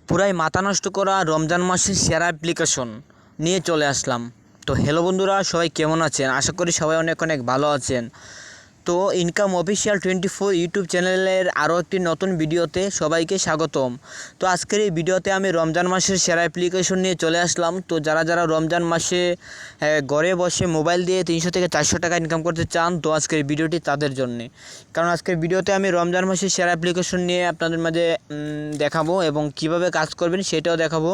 পুরাই মাথা নষ্ট করা রমজান মাসের সেরা অ্যাপ্লিকেশন নিয়ে চলে আসলাম। তো হ্যালো বন্ধুরা, সবাই কেমন আছেন? আশা করি সবাই অনেক অনেক ভালো আছেন। তো ইনকাম অফিসিয়াল 24 ইউটিউব চ্যানেলের আরও একটি নতুন ভিডিওতে সবাইকে স্বাগতম। তো আজকের এই ভিডিওতে আমি রমজান মাসের সেরা অ্যাপ্লিকেশন নিয়ে চলে আসলাম। তো যারা যারা রমজান মাসে ঘরে বসে মোবাইল দিয়ে 300 থেকে 400 টাকা ইনকাম করতে চান, তো আজকের ভিডিওটি তাদের জন্যে। কারণ আজকের ভিডিওতে আমি রমজান মাসের সেরা অ্যাপ্লিকেশন নিয়ে আপনাদের মাঝে দেখাবো এবং কিভাবে কাজ করবেন সেটাও দেখাবো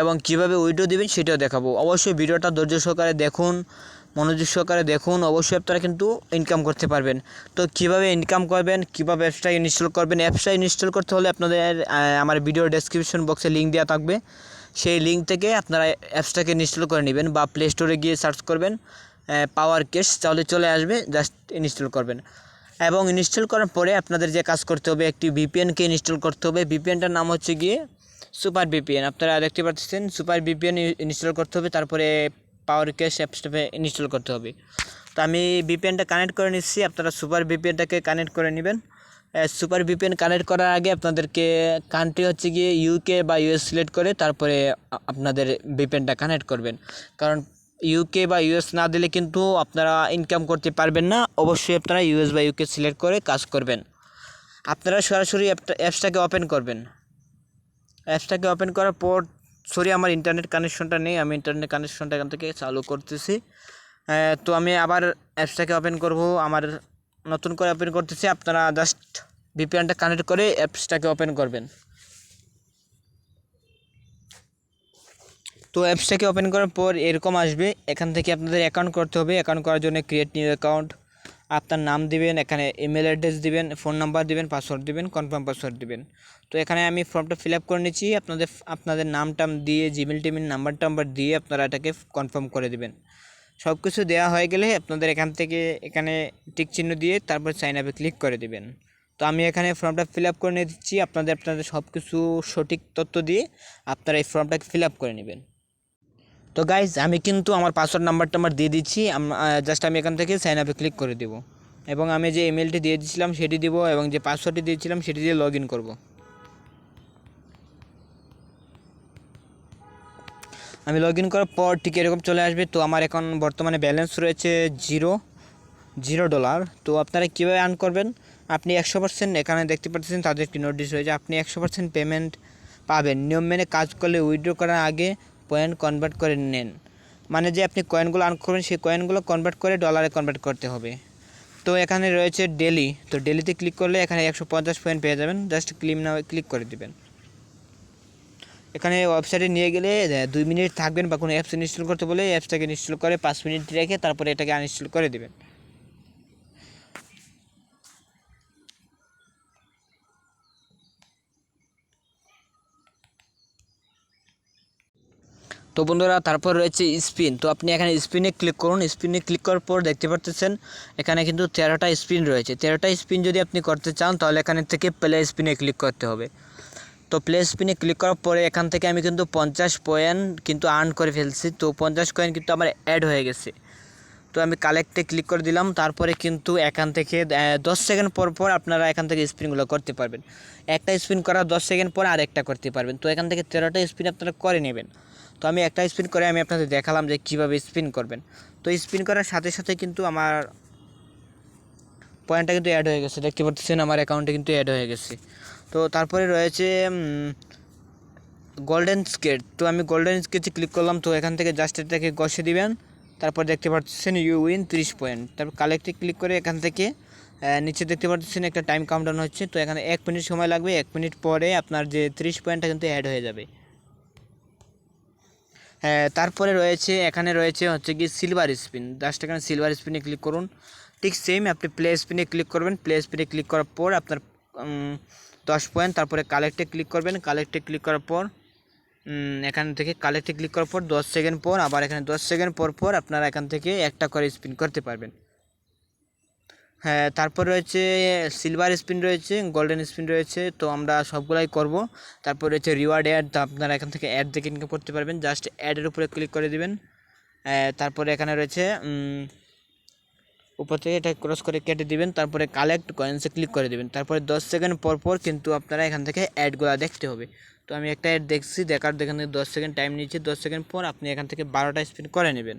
এবং কিভাবে উইড্রো দিবেন সেটাও দেখাবো। অবশ্যই ভিডিওটা ধৈর্য সহকারে দেখুন, মনোযোগ সহকারে দেখুন, অবশ্যই আপনারা কিন্তু ইনকাম করতে পারবেন। তো কিভাবে ইনকাম করবেন, কিভাবে অ্যাপসটা ইনস্টল করবেন, অ্যাপসটা ইনস্টল করতে হলে আপনাদের আমার ভিডিও ডেসক্রিপশন বক্সে লিঙ্ক দেওয়া থাকবে। সেই লিঙ্ক থেকে আপনারা অ্যাপসটাকে ইনস্টল করে নেবেন বা প্লে স্টোরে গিয়ে সার্চ করবেন পাওয়ার ক্যাশ, তাহলে চলে আসবে, জাস্ট ইনস্টল করবেন। এবং ইনস্টল করার পরে আপনাদের যে কাজ করতে হবে, একটি ভিপিএনকে ইনস্টল করতে হবে। ভিপিএনটার নাম হচ্ছে গিয়ে সুপার ভিপিএন। আপনারা দেখতে পাচ্ছেন সুপার ভিপিএন ইনস্টল করতে হবে, তারপরে পাওয়ার ক্যাশ অ্যাপসটাকে ইনস্টল করতে হবে। তো আমি ভিপিএনটা কানেক্ট করে নিচ্ছি, আপনারা সুপার ভিপিএনটাকে কানেক্ট করে নেবেন। সুপার ভিপিএন কানেক্ট করার আগে আপনাদেরকে কান্ট্রি হচ্ছে গিয়ে ইউকে বা ইউএস সিলেক্ট করে তারপরে আপনাদের ভিপিএনটা কানেক্ট করবেন। কারণ ইউকে বা ইউএস না দিলে কিন্তু আপনারা ইনকাম করতে পারবেন না। অবশ্যই আপনারা ইউএস বা ইউকে সিলেক্ট করে কাজ করবেন। আপনারা সরাসরি অ্যাপসটাকে ওপেন করবেন। অ্যাপসটাকে ওপেন করার পর আমার ইন্টারনেট কানেকশনটা নেই, আমি ইন্টারনেট কানেকশনটা এখান থেকে চালু করতেছি। তো আমি আবার অ্যাপসটাকে ওপেন করব, আমার নতুন করে ওপেন করতেছি। আপনারা জাস্ট ভিপিএনটা কানেক্ট করে অ্যাপসটাকে ওপেন করবেন। তো অ্যাপসটাকে ওপেন করার পর এরকম আসবে, এখান থেকে আপনাদের অ্যাকাউন্ট করতে হবে। অ্যাকাউন্ট করার জন্য ক্রিয়েট নিউ অ্যাকাউন্ট, আপনার নাম দিবেন, এখানে ইমেল অ্যাড্রেস দিবেন, ফোন নাম্বার দিবেন, পাসওয়ার্ড দিবেন, কনফার্ম পাসওয়ার্ড দিবেন। তো এখানে আমি ফর্মটা ফিল আপ করে নিচ্ছি। আপনাদের নামটাম দিয়ে জিমেল টিমেল নাম্বার দিয়ে আপনারা এটাকে কনফার্ম করে দিবেন। সব কিছু দেওয়া হয়ে গেলে আপনাদের এখানে টিক চিহ্ন দিয়ে তারপর সাইন আপে ক্লিক করে দিবেন। তো আমি এখানে ফর্মটা ফিল আপ করে নিয়ে দিচ্ছি। আপনাদের সব কিছু সঠিক তথ্য দিয়ে আপনারা এই ফর্মটাকে ফিল আপ করে নেবেন। তো গাইজ, আমি কিন্তু আমার পাসওয়ার্ড নাম্বারটা দিয়ে দিচ্ছি। জাস্ট আমি এখান থেকে সাইন আপে ক্লিক করে দেব এবং আমি যে ইমেলটি দিয়ে দিয়েছিলাম সেটি দিব এবং যে পাসওয়ার্ডটি দিয়েছিলাম সেটি দিয়ে লগ ইন করবো। আমি লগ ইন করার পর ঠিক এরকম চলে আসবে। তো আমার এখন বর্তমানে ব্যালেন্স রয়েছে $0। তো আপনারা কীভাবে আর্ন করবেন, আপনি 100% এখানে দেখতে পাচ্ছেন তাদের একটি নোটিশ রয়েছে, আপনি 100% পেমেন্ট পাবেন নিয়ম মেনে কাজ করলে। উইথড্র করার আগে পয়েন্ট কনভার্ট করে নেন, মানে যে আপনি কয়েনগুলো আর্ন করবেন সেই কয়েনগুলো কনভার্ট করে ডলারে কনভার্ট করতে হবে। তো এখানে রয়েছে ডেলি, তো ডেলিতে ক্লিক করলে এখানে 150 পয়েন্ট পেয়ে যাবেন। জাস্ট ক্লিক করে দেবেন। এখানে ওয়েবসাইটে নিয়ে গেলে 2 মিনিট থাকবেন বা কোনো অ্যাপস ইনস্টল করতে বলে অ্যাপসটাকে ইনস্টল করে 5 মিনিট রেখে তারপরে এটাকে আনইনস্টল করে দেবেন। তো বন্ধুরা, তারপর রয়েছে স্পিন। তো আপনি এখানে স্পিনে ক্লিক করুন। স্পিনে ক্লিক করার পর দেখতে পাচ্ছেন এখানে কিন্তু 13টা স্পিন রয়েছে। 13টা স্পিন যদি আপনি করতে চান তাহলে এখানে থেকে প্লে স্পিনে ক্লিক করতে হবে। তো প্লে স্পিনে ক্লিক করার পরে এখান থেকে আমি কিন্তু 50 পয়েন্ট কিন্তু আর্ন করে ফেলছি। তো 50 কয়েন কিন্তু আমার অ্যাড হয়ে গেছে। তো আমি কালেক্টে ক্লিক করে দিলাম। তারপরে কিন্তু এখান থেকে 10 সেকেন্ড পর পর আপনারা এখান থেকে স্পিনগুলো করতে পারবেন। একটা স্পিন করার 10 সেকেন্ড পর আরেকটা করতে পারবেন। তো এখান থেকে 13টা স্পিন আপনারা করে নেবেন। তো আমি একটা স্পিন করে আমি আপনাদের দেখালাম যে কীভাবে স্পিন করবেন। তো স্পিন করার সাথে সাথে কিন্তু আমার পয়েন্টটা কিন্তু অ্যাড হয়ে গেছে, দেখতে পাচ্ছেন আমার অ্যাকাউন্টে কিন্তু অ্যাড হয়ে গেছে। তো তারপরে রয়েছে গোল্ডেন স্কেট। তো আমি গোল্ডেন স্কেচে ক্লিক করলাম। তো এখান থেকে জাস্ট এটাকে ঘষে দিবেন। তারপর দেখতে পাচ্ছেন ইউ উইন 30 পয়েন্ট। তারপর কালেক্টে ক্লিক করে এখান থেকে নিচে দেখতে পাচ্ছেন একটা টাইম কাউন্টডাউন হচ্ছে। তো এখানে 1 মিনিট সময় লাগবে। 1 মিনিট পরে আপনার যে 30 পয়েন্টটা কিন্তু অ্যাড হয়ে যাবে। তারপরে এখানে রয়েছে হচ্ছে কি সিলভার স্পিন। জাস্ট এখানে সিলভার স্পিনে ক্লিক করুন। ঠিক সেম আপনি প্লে স্পিনে ক্লিক করবেন। প্লে স্পিনে ক্লিক করার পর আপনার 10 পয়েন্ট। তারপরে কালেক্টে ক্লিক করবেন। কালেক্টে ক্লিক করার পর এখান থেকে কালেক্টে ক্লিক করার পর 10 সেকেন্ড পর আবার এখানে 10 সেকেন্ড পর আপনারা এখান থেকে একটা করে স্পিন করতে পারবেন। তারপর রয়েছে সিলভার স্পিন রয়েছে, গোল্ডেন স্পিন রয়েছে। তো আমরা সবগুলাই করব। তারপর রয়েছে রিওয়ার্ড অ্যাড। তো আপনারা এখান থেকে অ্যাড দেখে ইনকাম করতে পারবেন। জাস্ট অ্যাডের উপরে ক্লিক করে দিবেন। তারপরে এখানে রয়েছে উপর থেকে এটা ক্রস করে কেটে দিবেন। তারপরে কালেক্ট কয়েন্সে ক্লিক করে দিবেন। তারপরে 10 সেকেন্ড পর কিন্তু আপনারা এখান থেকে অ্যাডগুলো দেখতে হবে। তো আমি একটা অ্যাড দেখছি, দেখেন 10 সেকেন্ড টাইম নিচ্ছে, 10 সেকেন্ড পর আপনি এখান থেকে 12টা স্পিন করে নেবেন।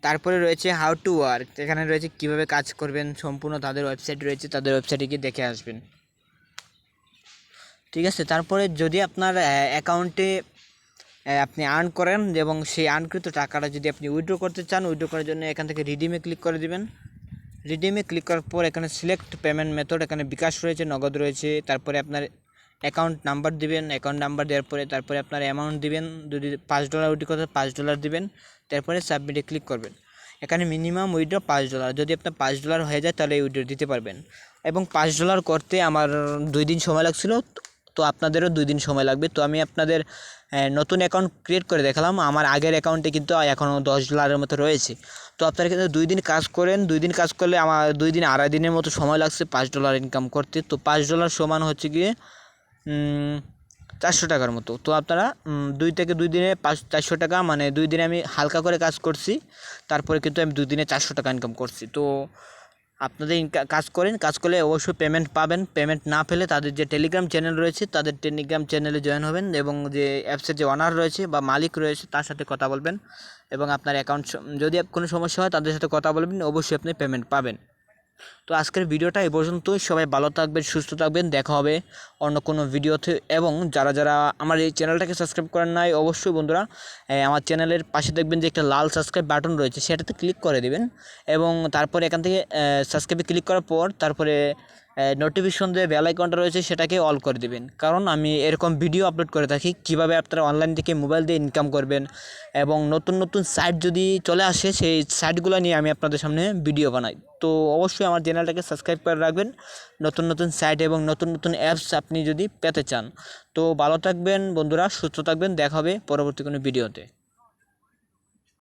তারপরে রয়েছে হাউ টু ওয়ার্ক, এখানে রয়েছে কিভাবে কাজ করবেন, সম্পূর্ণ তাদের ওয়েবসাইট রয়েছে, তাদের ওয়েবসাইটে গিয়ে দেখে আসবেন। ঠিক আছে, তারপরে যদি আপনার অ্যাকাউন্টে আপনি আর্ন করেন এবং সেই আর্নকৃত টাকাটা যদি আপনি উইথড্র করতে চান, উইথড্র করার জন্য এখান থেকে রিডিমে ক্লিক করে দিবেন। রিডিমে ক্লিক করার পর এখানে সিলেক্ট পেমেন্ট মেথড, এখানে বিকাশ রয়েছে, নগদ রয়েছে। তারপরে আপনার অ্যাকাউন্ট নাম্বার দিবেন, অ্যাকাউন্ট নাম্বার দেওয়ার পরে তারপরে আপনার অ্যামাউন্ট দিবেন, যদি $5 উইথড্র করতে $5 দিবেন। তারপরে সাবমিটে ক্লিক করবেন। এখানে মিনিমাম উইথড্র $5, যদি আপনার $5 হয়ে যায় তাহলে উইথড্র দিতে পারবেন। এবং $5 করতে আমার 2 দিন সময় লাগছিল, তো আপনাদেরও 2 দিন সময় লাগবে। তো আমি আপনাদের নতুন অ্যাকাউন্ট ক্রিয়েট করে দেখালাম, আমার আগের অ্যাকাউন্টে কিন্তু এখনও $10 মতো রয়েছে। তো আপনারা কিন্তু 2 দিন কাজ করেন, 2 দিন কাজ করলে আমার 2 দিন 2.5 দিনের মতো সময় লাগছে $5 ইনকাম করতে। তো $5 সমান হচ্ছে গিয়ে 400 টাকার মতো। তো আপনারা 2 দিনে 400 টাকা, মানে 2 দিনে আমি হালকা করে কাজ করছি, তারপরে কিন্তু আমি 2 দিনে 400 টাকা ইনকাম করছি। তো আপনাদের কাজ করলে অবশ্যই পেমেন্ট পাবেন। পেমেন্ট না পেলে তাদের যে টেলিগ্রাম চ্যানেল রয়েছে, তাদের টেলিগ্রাম চ্যানেলে জয়েন হবেন এবং যে অ্যাপসের যে ওনার রয়েছে বা মালিক রয়েছে তার সাথে কথা বলবেন এবং আপনার অ্যাকাউন্ট যদি কোনো সমস্যা হয় তাদের সাথে কথা বলবেন, অবশ্যই আপনি পেমেন্ট পাবেন। তো আজকের ভিডিওটা এই পর্যন্তই। সবাই ভালো থাকবেন, সুস্থ থাকবেন, দেখা হবে অন্য কোনো ভিডিওতে। এবং যারা আমার এই চ্যানেলটাকে সাবস্ক্রাইব করেন নাই, অবশ্যই বন্ধুরা আমার চ্যানেলের পাশে দেখবেন যে একটা লাল সাবস্ক্রাইব বাটন রয়েছে, সেটাতে ক্লিক করে দেবেন। এবং তারপরে এখান থেকে সাবস্ক্রাইবে ক্লিক করার পর তারপরে নোটিফিকেশন যে বেল আইকনটা রয়েছে সেটাকে অল করে দেবেন, কারণ আমি এরকম ভিডিও আপলোড করে থাকি কীভাবে আপনারা অনলাইন থেকে মোবাইল দিয়ে ইনকাম করবেন। এবং নতুন নতুন সাইট যদি চলে আসে সেই সাইটগুলো নিয়ে আমি আপনাদের সামনে ভিডিও বানাই। তো অবশ্যই আমার চ্যানেলটাকে সাবস্ক্রাইব করে রাখবেন নতুন নতুন সাইট এবং নতুন নতুন অ্যাপস আপনি যদি পেতে চান। তো ভালো থাকবেন বন্ধুরা, সুস্থ থাকবেন, দেখা হবে পরবর্তী কোনো ভিডিওতে।